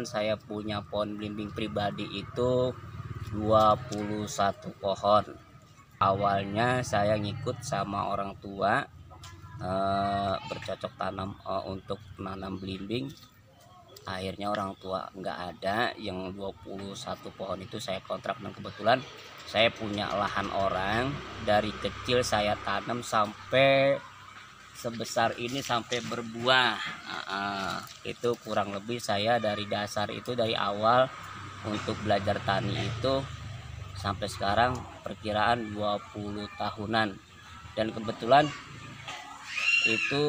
saya punya pohon belimbing pribadi itu 21 pohon. Awalnya saya ngikut sama orang tua bercocok tanam untuk menanam belimbing. Akhirnya orang tua nggak ada, yang 21 pohon itu saya kontrak, dan kebetulan saya punya lahan orang. Dari kecil saya tanam sampai sebesar ini, sampai berbuah. Itu kurang lebih saya dari dasar itu, dari awal untuk belajar tani itu sampai sekarang perkiraan 20 tahunan. Dan kebetulan itu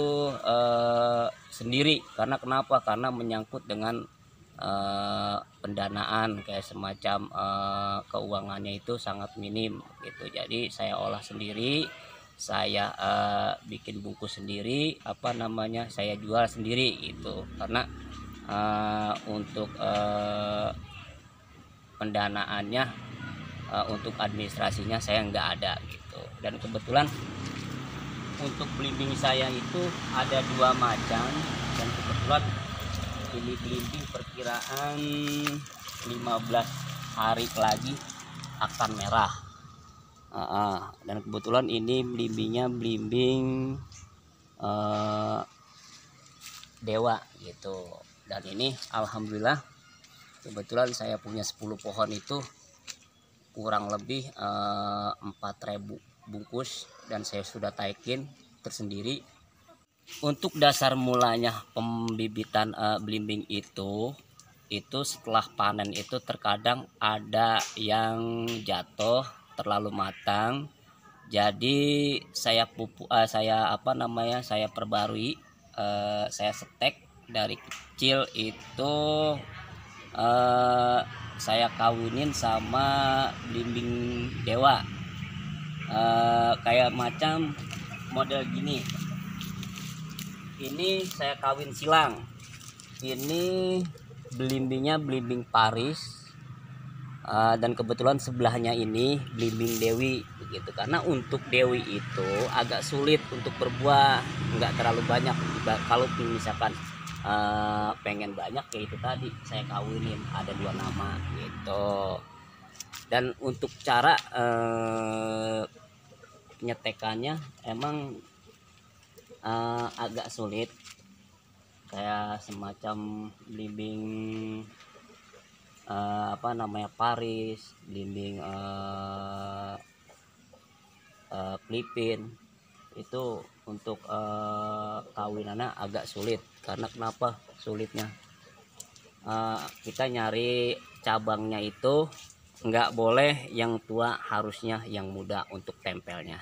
sendiri. Karena kenapa? Karena menyangkut dengan pendanaan, kayak semacam keuangannya itu sangat minim gitu. Jadi saya olah sendiri, saya bikin bungkus sendiri, saya jual sendiri gitu. Karena untuk pendanaannya, untuk administrasinya saya nggak ada gitu. Dan kebetulan untuk belimbing saya itu ada 2 macam, dan kebetulan ini belimbing perkiraan 15 hari lagi akan merah. Dan kebetulan ini belimbingnya belimbing dewa gitu. Dan ini alhamdulillah kebetulan saya punya 10 pohon itu kurang lebih 4.000 bungkus, dan saya sudah taikin tersendiri. Untuk dasar mulanya pembibitan belimbing itu setelah panen itu terkadang ada yang jatuh terlalu matang. Jadi saya saya perbarui, saya setek dari kecil itu, saya kawinin sama belimbing dewa. Kayak macam model gini. Ini saya kawin silang. Ini belimbingnya belimbing Paris, dan kebetulan sebelahnya ini belimbing Dewi begitu. Karena untuk Dewi itu agak sulit untuk berbuah, nggak terlalu banyak. Kalau misalkan pengen banyak, kayak itu tadi saya kawinin ada 2 nama gitu. Dan untuk cara penyetekannya emang agak sulit, kayak semacam belimbing Paris, belimbing Filipin itu untuk kawinannya agak sulit. Karena kenapa sulitnya? Kita nyari cabangnya itu nggak boleh yang tua, harusnya yang muda untuk tempelnya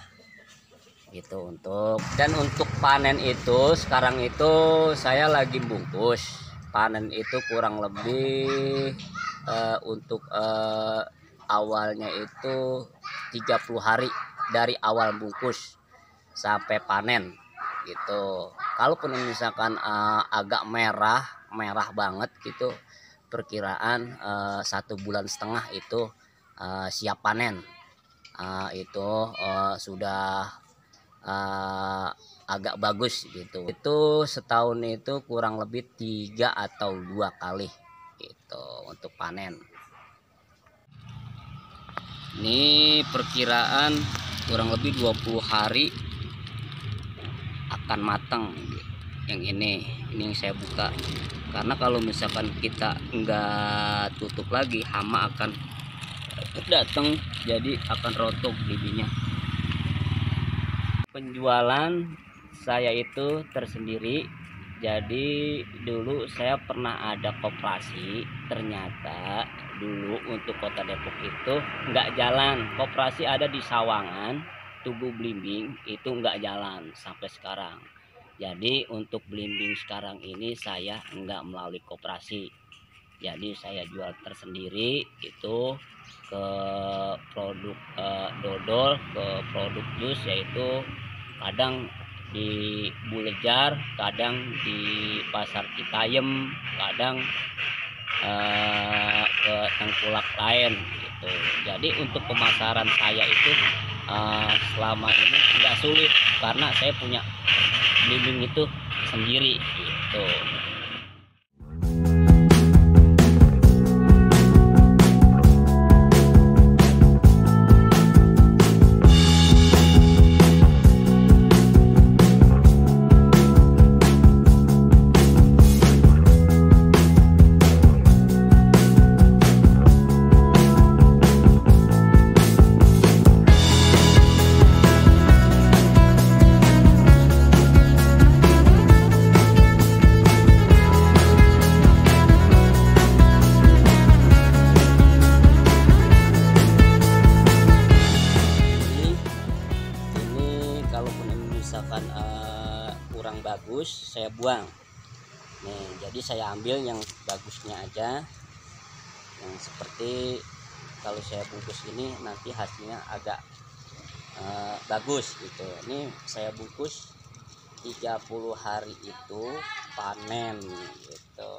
gitu. Untuk panen itu sekarang itu saya lagi bungkus. Panen itu kurang lebih untuk awalnya itu 30 hari dari awal bungkus sampai panen gitu. Kalaupun misalkan agak merah banget gitu, perkiraan 1,5 bulan itu siap panen. Itu sudah agak bagus gitu. Itu setahun itu kurang lebih 3 atau 2 kali gitu untuk panen. Ini perkiraan kurang lebih 20 hari akan matang. Yang ini yang saya buka. Karena kalau misalkan kita nggak tutup lagi, hama akan datang, jadi akan rontok bibinya. Penjualan saya itu tersendiri. Jadi dulu saya pernah ada koperasi, ternyata dulu untuk kota Depok itu nggak jalan. Koperasi ada di Sawangan, Tugu Belimbing itu nggak jalan sampai sekarang. Jadi untuk belimbing sekarang ini saya nggak melalui koperasi. Jadi saya jual tersendiri itu ke produk dodol, ke produk jus, yaitu kadang di Bulejar, kadang di Pasar Citayam, kadang ke Tengkulak lain gitu. Jadi untuk pemasaran saya itu selama ini nggak sulit, karena saya punya belimbing itu sendiri gitu. bagus saya buang nih. Jadi saya ambil yang bagusnya aja, yang seperti kalau saya bungkus ini nanti hasilnya agak bagus gitu. Ini saya bungkus 30 hari itu panen gitu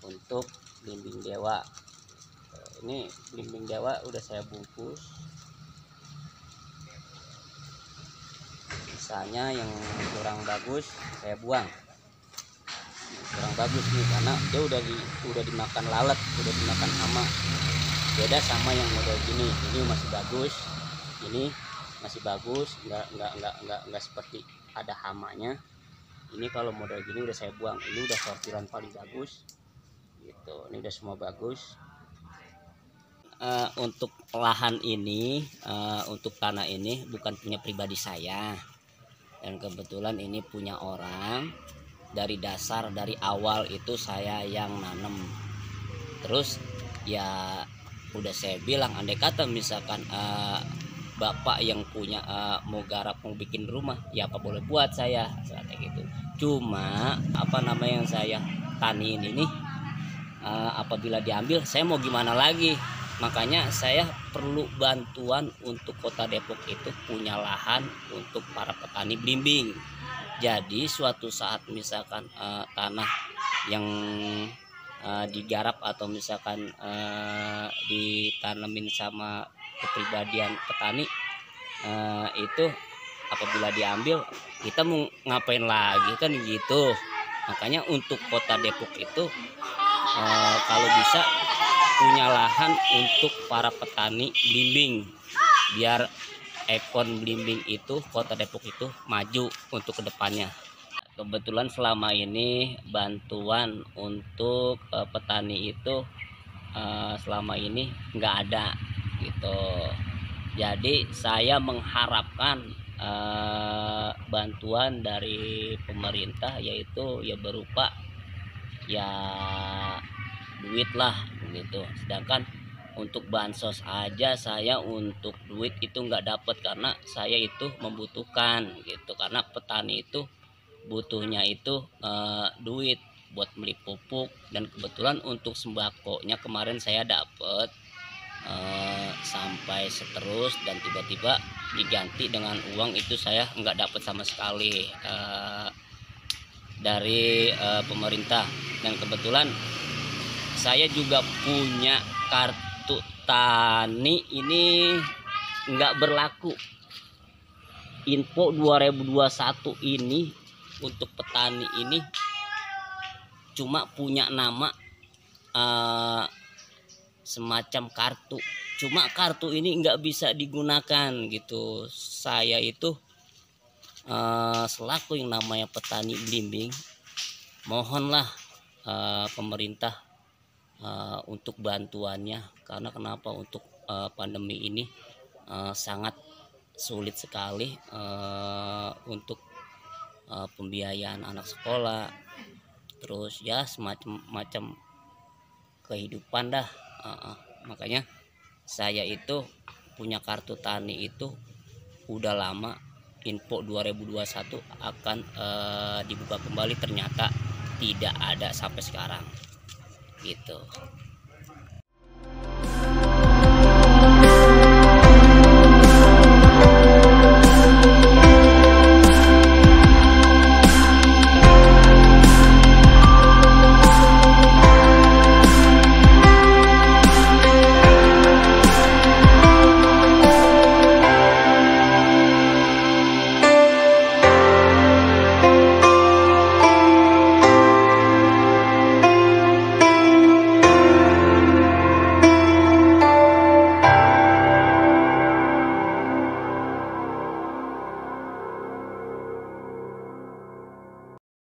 untuk belimbing dewa. Ini belimbing dewa udah saya bungkus, misalnya yang kurang bagus saya buang. Kurang bagus nih karena dia udah dimakan lalat, udah dimakan hama. Beda sama yang model gini, ini masih bagus, ini masih bagus, nggak seperti ada hamanya. Ini kalau model gini udah saya buang, ini udah sortiran paling bagus gitu. Ini udah semua bagus. Untuk lahan ini, untuk tanah ini bukan punya pribadi saya, dan kebetulan ini punya orang. Dari dasar dari awal itu saya yang nanam. Terus ya udah saya bilang, andai kata misalkan bapak yang punya mau garap, mau bikin rumah, ya apa boleh buat saya kayak gitu. Cuma apa namanya yang saya taniin ini apabila diambil saya mau gimana lagi. Makanya saya perlu bantuan untuk Kota Depok itu punya lahan untuk para petani belimbing. Jadi suatu saat misalkan tanah yang digarap atau misalkan ditanemin sama kepribadian petani itu apabila diambil kita mau ngapain lagi kan gitu. Makanya untuk Kota Depok itu kalau bisa punya lahan untuk para petani belimbing, biar ekon belimbing itu Kota Depok itu maju untuk kedepannya. Kebetulan selama ini bantuan untuk petani itu selama ini nggak ada gitu. Jadi saya mengharapkan bantuan dari pemerintah, yaitu ya berupa ya duit lah gitu. Sedangkan untuk bansos aja saya untuk duit itu nggak dapat, karena saya itu membutuhkan gitu. Karena petani itu butuhnya itu duit buat beli pupuk, dan kebetulan untuk sembakonya kemarin saya dapat sampai seterus, dan tiba-tiba diganti dengan uang itu saya nggak dapat sama sekali dari pemerintah. Dan kebetulan saya juga punya kartu tani ini nggak berlaku. Info 2021 ini untuk petani ini cuma punya nama semacam kartu. Cuma kartu ini nggak bisa digunakan gitu. Saya itu selaku yang namanya petani belimbing, mohonlah pemerintah untuk bantuannya. Karena kenapa, untuk pandemi ini sangat sulit sekali untuk pembiayaan anak sekolah, terus ya semacam kehidupan dah. Makanya saya itu punya kartu tani itu udah lama. Info 2021 akan dibuka kembali, ternyata tidak ada sampai sekarang gitu.